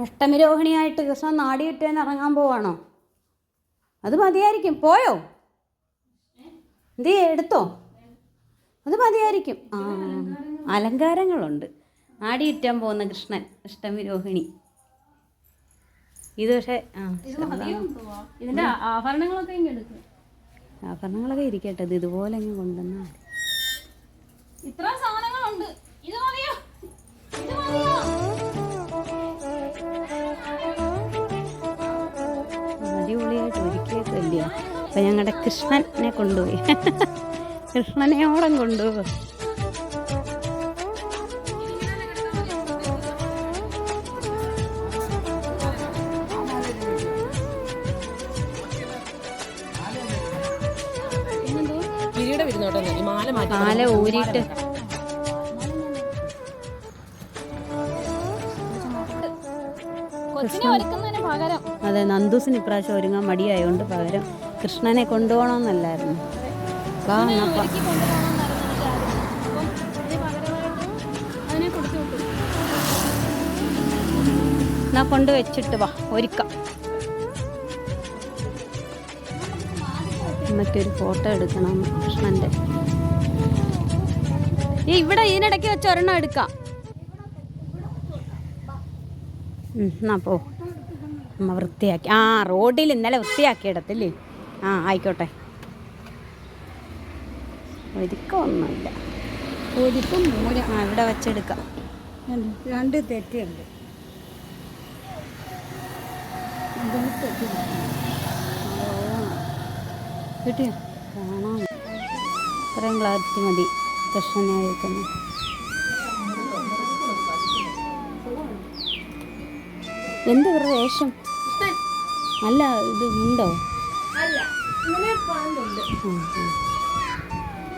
അഷ്ടമിരോഹിണിയായിട്ട് കൃഷ്ണൻ നാടിയുറ്റേന്ന് ഇറങ്ങാൻ പോവാണോ? അത് മതിയായിരിക്കും. പോയോ? എന്ത് എടുത്തോ? അത് മതിയായിരിക്കും. ആ, അലങ്കാരങ്ങളുണ്ട്. നാടിയുറ്റാൻ പോകുന്ന കൃഷ്ണൻ അഷ്ടമിരോഹിണി. ഇത് പക്ഷേ ഇതിന്റെ ആഭരണങ്ങളൊക്കെ ഇരിക്കട്ടെ. ഇത് ഇതുപോലെ അങ്ങ് കൊണ്ടുവന്നാൽ ഇത്ര സാധനങ്ങളുണ്ട്. ഇത് മതിയോ? അടിപൊളിയായിട്ട് ഒരുക്കിയതല്ലേ. അപ്പം ഞങ്ങളുടെ കൃഷ്ണനെ കൊണ്ടുപോയി. കൃഷ്ണനെയോളം കൊണ്ടുപോകും. മാല ഊരിയിട്ട് അതെ, നന്ദൂസിന് ഇപ്രാവശ്യം ഒരുങ്ങാൻ മടിയായതുകൊണ്ട് പകരം കൃഷ്ണനെ കൊണ്ടുപോകണമെന്നല്ലായിരുന്നു. എന്നാ കൊണ്ട് വെച്ചിട്ട് വാ, ഒരുക്കാം. അമ്മയ്ക്കൊരു ഫോട്ടോ എടുക്കണം കൃഷ്ണന്റെ. ഇവിടെ ഇതിനിടയ്ക്ക് വെച്ച് ഒരെണ്ണം എടുക്കാം. എന്നാ പോ. അമ്മ വൃത്തിയാക്കി. ആ, റോഡിൽ ഇന്നലെ വൃത്തിയാക്കിയിടത്തില്ലേ? ആ, ആയിക്കോട്ടെ. ഒരിക്കൊന്നുമില്ല. ഒരിക്കും മൂല. ആ, ഇവിടെ വെച്ചെടുക്കാം. രണ്ട് തെറ്റുണ്ട്. കിട്ടിയോ? കാണാം. ഇത്രയും ക്ലാരിറ്റി മതി കൃഷ്ണനെ അയക്കുന്നു. എന്ത് ഇവരുടെ വേഷം? അല്ല, ഇത് ഉണ്ടോ?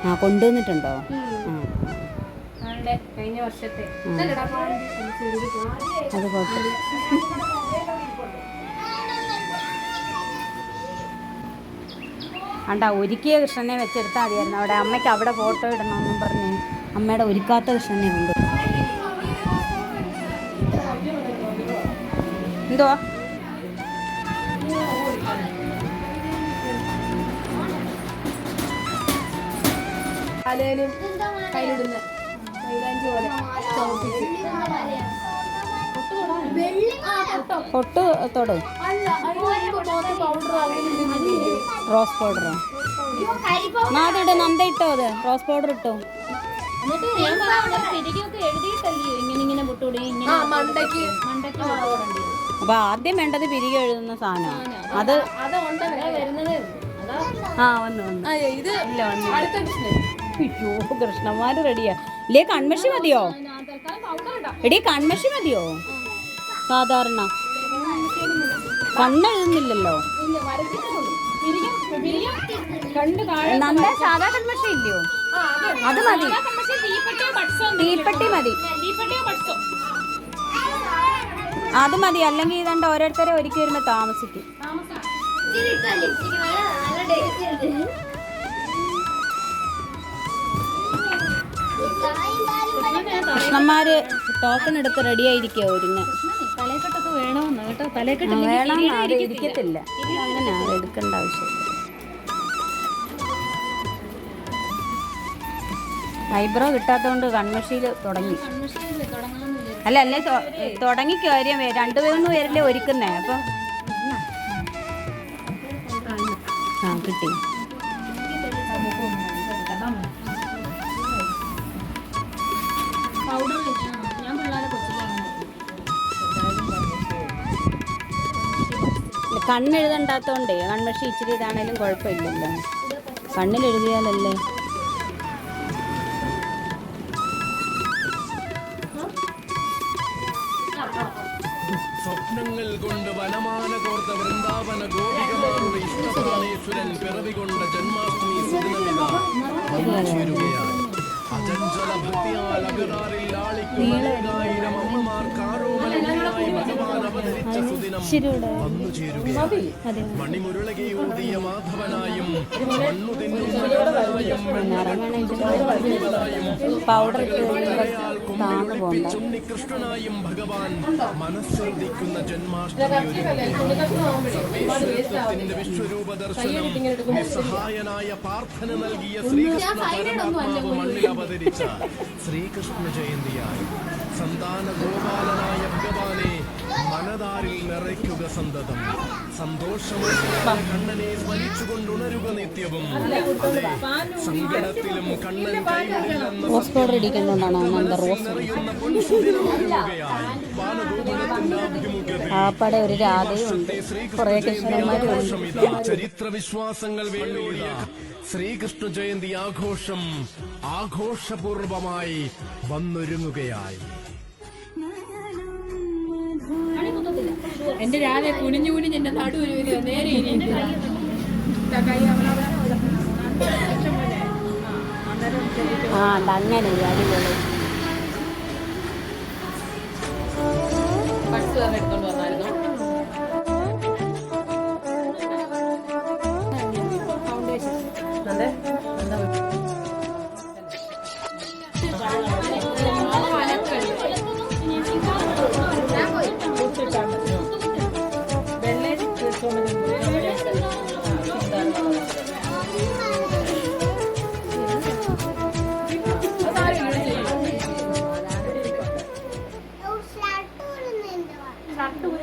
ആ, കൊണ്ടുവന്നിട്ടുണ്ടോ? കഴിഞ്ഞ വർഷത്തെ അത് കുഴപ്പമില്ല. അണ്ടാ, ഒരുക്കിയ കൃഷ്ണനെ വെച്ചെടുത്താൽ മതിയായിരുന്നു. അവിടെ അമ്മയ്ക്ക് അവിടെ ഫോട്ടോ ഇടണമെന്നും പറഞ്ഞ് അമ്മയുടെ ഒരുക്കാത്ത കൃഷ്ണനെ ഉണ്ട്. എന്തുവാ? പൊട്ട് തൊട്. റോസ് പൗഡറോ? അതിട്ട് നന്ദ ഇട്ടോ? അത് റോസ് പൗഡർ ഇട്ടോ? അപ്പൊ ആദ്യം വേണ്ടത് പിരികെ എഴുതുന്ന സാധനമാണ്. അത് ആ, വന്നു വന്നു. ഇല്ല, വന്നു. അയ്യോ, കൃഷ്ണന്മാര് റെഡിയാ. ഇല്ലേ, കൺമഷി മതിയോ? എടീ, കൺമഷി മതിയോ? സാധാരണ കണ്ണെഴുതുന്നില്ലല്ലോ. നന്ദ സാധാ കൺമഷി ഇല്ലയോ? അത് മതി. തീപ്പെട്ടി മതി. അത് മതി. അല്ലെങ്കിൽ ഇതാണ്ട് ഓരോരുത്തരെ ഒരുക്കി വരുമ്പോ താമസിക്കും. കൃഷ്ണന്മാര് ടോക്കൺ എടുത്ത് റെഡിയായിരിക്കോ ഒരുങ്ങ. തലക്കെട്ടൊക്കെ വേണമെന്ന് കേട്ടോ. തലക്കെട്ട് വേണം, അത് ഇരിക്കത്തില്ല. അങ്ങനെ അത് എടുക്കേണ്ട ആവശ്യമില്ല. ഐബ്രോ കിട്ടാത്തതുകൊണ്ട് കൺമഷിയിൽ തുടങ്ങി. അല്ല അല്ലേ, തുടങ്ങി കാര്യം. രണ്ടുപേരും പേരല്ലേ ഒരുക്കുന്നേ. അപ്പൊ ആ, കിട്ടി. കണ്ണെഴുതണ്ടാത്തോണ്ടേ കൺമഷി ഇച്ചിരി ഇതാണേലും കുഴപ്പമില്ലല്ലോ. കണ്ണിലെഴുതിയാലല്ലേ. സ്വപ്നങ്ങൾ കൊണ്ട് വനമാല കോർത്ത വൃന്ദാവന ഗോപികമാരുടെ ഇഷ്ടപ്രാണേശ്വരൻ പിറവി കൊണ്ട ജന്മാഷ്ടമി സുദിനമിതാ. അചഞ്ചല ഭക്തിയാൽ അഭിറാറിൽ ലാളിക്കും 1000 അമ്മമാർക്ക് ആരോമലമായി ഭഗവാൻ അവതരിച്ച സുദിനം. വന്നു ചേരുകയാണ്. മണിമുരളകയൂതിയ മാധവനായും മണ്ണു തിന്നും മലനായും പൗഡർ ഉണ്ണികൃഷ്ണനായും ഭഗവാൻ മനസ്സുദിക്കുന്ന ജന്മാഷ്ടമി സർവേശ്വരത്തിന്റെ വിശ്വരൂപ ദർശനം നിസ്സഹായനായ പ്രാർത്ഥന നൽകിയ ശ്രീകൃഷ്ണ പരമാത്മാവ് മണ്ണിൽ അവതരിച്ച ശ്രീകൃഷ്ണ ജയന്തിയായി സന്താന ഗോപാലനായ ഭഗവാനെ മനതാരിൽ നിറയ്ക്കുക സന്തതം. സന്തോഷമായ കണ്ണനെ സ്മരിച്ചുകൊണ്ടുണരുക നിത്യവും. സങ്കടത്തിലും കണ്ണൻ കൈവിടില്ലെന്ന ആപ്പടെ ഒരു രാധയുണ്ട്, കുറെ കൃഷ്ണന്മാരും. ചരിത്ര വിശ്വാസങ്ങൾ വേണ്ടിയുള്ള ശ്രീകൃഷ്ണ ജയന്തി ആഘോഷം ആഘോഷപൂർവമായി വന്നൊരുങ്ങുകയായി. എന്റെ രാധ കുനിഞ്ഞു കുനിഞ്ഞ് എന്റെ നടുവിന് നേരെ അങ്ങനെ അടിപൊളി. എടുത്തോണ്ട് വന്നായിരുന്നു.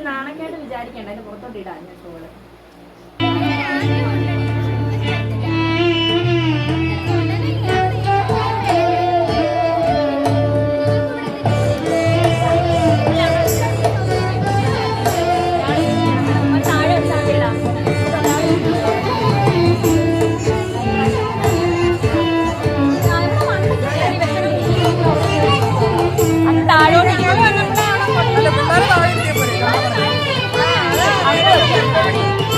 നാണക്കേട് വിചാരിക്കണ്ട, അതിന് പുറത്തോട്ട് ഇടാൻ ഞാൻ ഷോള്.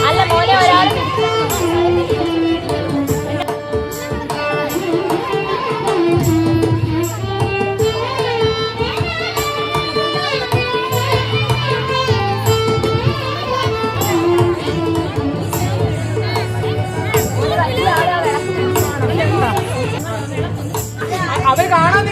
അല്ല മോനെ ഒരാൾ അവർ കാണാൻ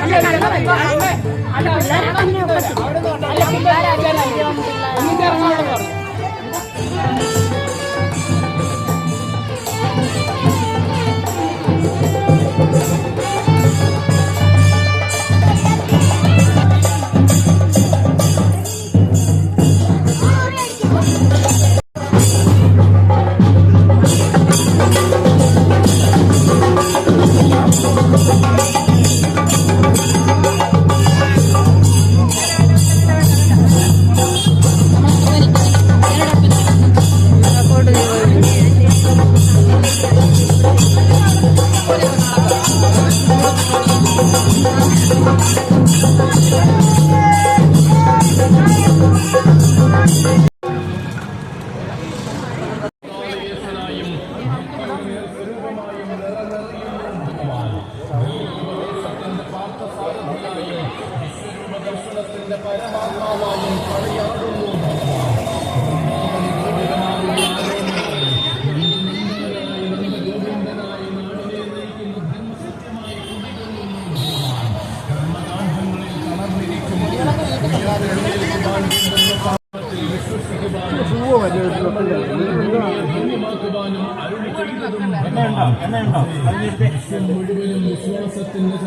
മുഴുവനും വിശ്വാസത്തിന്റെ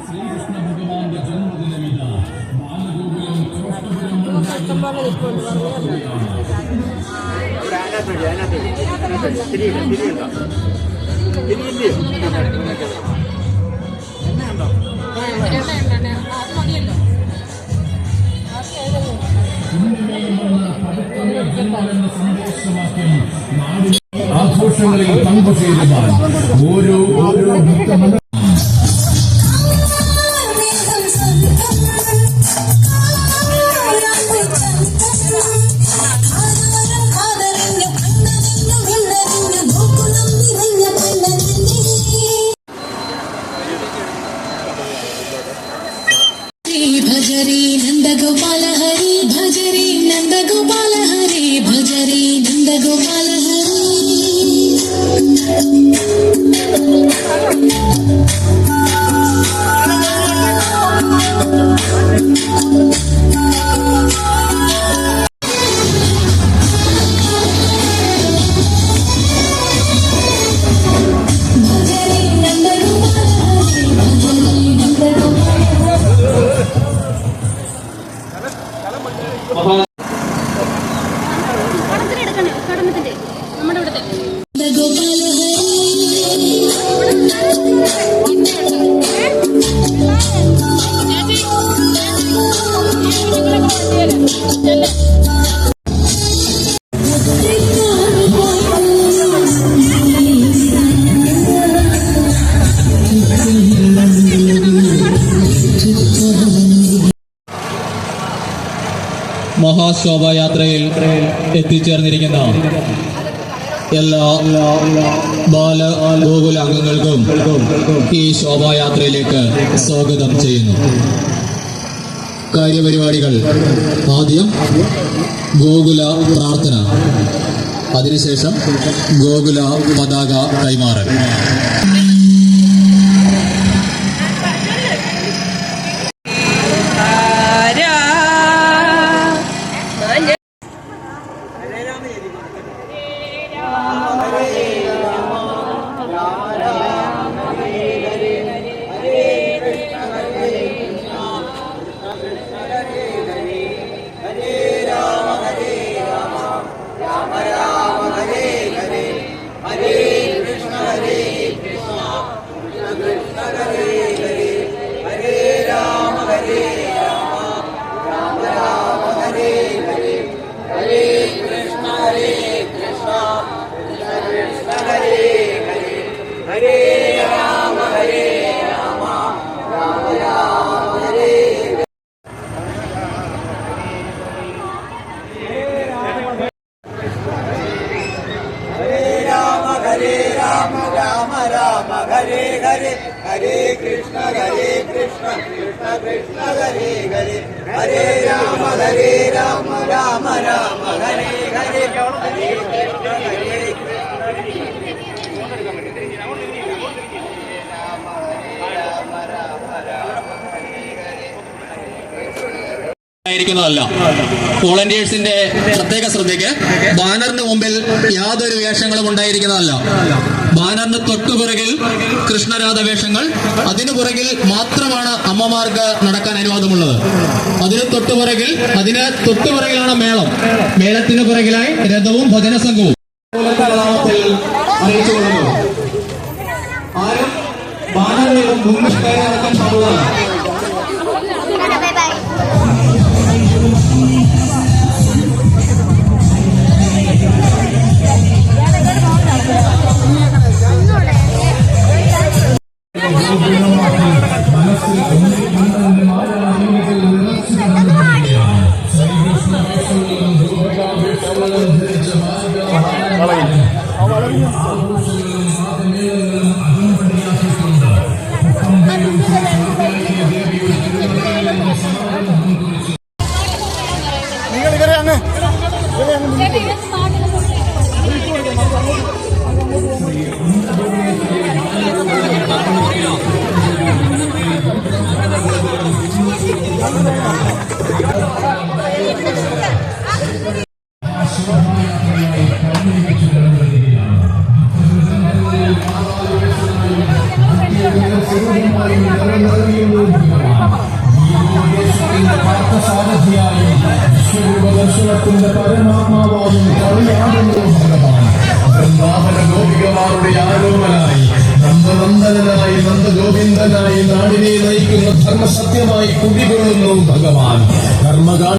ശ്രീകൃഷ്ണ ഭഗവാന്റെ ജന്മദിനമില്ല. ആഘോഷങ്ങളിൽ പങ്കുചേരുവാൻ ഓരോ भजरे नंद गोपाल हरि ഭജരി നന്ദഗോപാല ഹരി ഭജരി നന്ദഗോപാല കടമത്തിന്റെ നമ്മുടെ ഇവിടുത്തെ നന്ദഗോപാല മഹാശോഭായാത്രയിൽ എത്തിച്ചേർന്നിരിക്കുന്ന എല്ലാ ബാലഗോകുല അംഗങ്ങൾക്കും ഈ ശോഭായാത്രയിലേക്ക് സ്വാഗതം ചെയ്യുന്നു. കാര്യപരിപാടികൾ ആദ്യം ഗോകുല പ്രാർത്ഥന, അതിനുശേഷം ഗോകുല പതാക കൈമാറൽ. ായിരിക്കുന്നതല്ല. വോളണ്ടിയേഴ്സിന്റെ പ്രത്യേക ശ്രദ്ധയ്ക്ക് ബാനറിന് മുമ്പിൽ യാതൊരു വേഷങ്ങളും ഉണ്ടായിരിക്കുന്നതല്ല. ബാനറിന് തൊട്ടുപിറകിൽ കൃഷ്ണരാധ വേഷങ്ങൾ, അതിനു പുറകിൽ മാത്രമാണ് അമ്മമാർക്ക് നടക്കാൻ അനുവാദമുള്ളത്. അതിന് തൊട്ടുപിറകിലാണ് മേളം. മേളത്തിന് പുറകിലായി രഥവും ഭജന സംഘവും അറിയിച്ചുകൊള്ളുന്നു. ആരും ബാനറിന് മുമ്പിൽ കയറി നടക്കാൻ പാടുള്ളതാണ്. ദർശനത്തിന്റെ പരമാത്മാവായും കളിയാടുന്നു ഭഗവാൻ. വൃന്ദാവന ഗോപികമാരുടെ ആരോമനായി, നന്ദനന്ദനായി, നന്ദഗോവിന്ദനായി നാടിനെ നയിക്കുന്ന ധർമ്മസത്യമായി കുടികൊള്ളുന്നു ഭഗവാൻ. കർമ്മകാ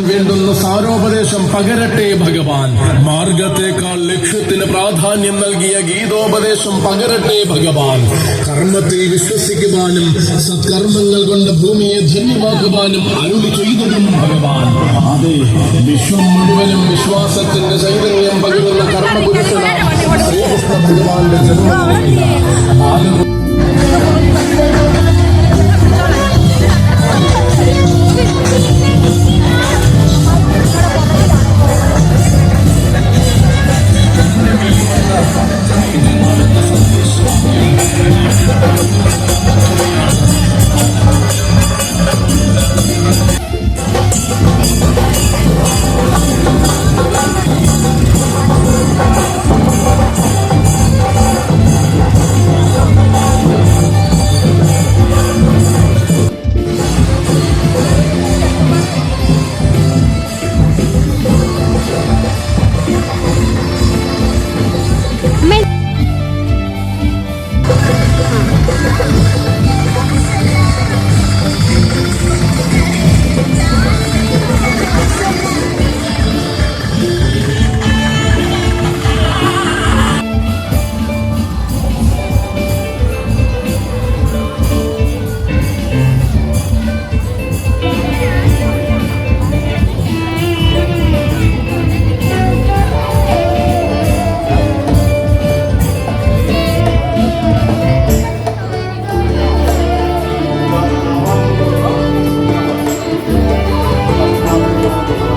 വേണ്ടുന്ന സാരോപദേശം പകരട്ടെ ഭഗവാൻ. മാർഗത്തെക്കാൾ ലക്ഷ്യത്തിന് പ്രാധാന്യം നൽകിയ ഗീതോപദേശം പകരട്ടെ ഭഗവാൻ. കർമ്മത്തിൽ വിശ്വസിക്കുവാനും സത്കർമ്മങ്ങൾ കൊണ്ട് ഭൂമിയെ ധന്യമാക്കുവാനും അരുളി ചെയ്തതും ഭഗവാൻ. അതെ, വിശ്വം മുഴുവനും വിശ്വാസത്തിന്റെ ചൈതന്യം പകരുന്ന കർമ്മപുരുഷനാണ് ശ്രീകൃഷ്ണ ഭഗവാന്റെ ജന്മദിനം. Yes.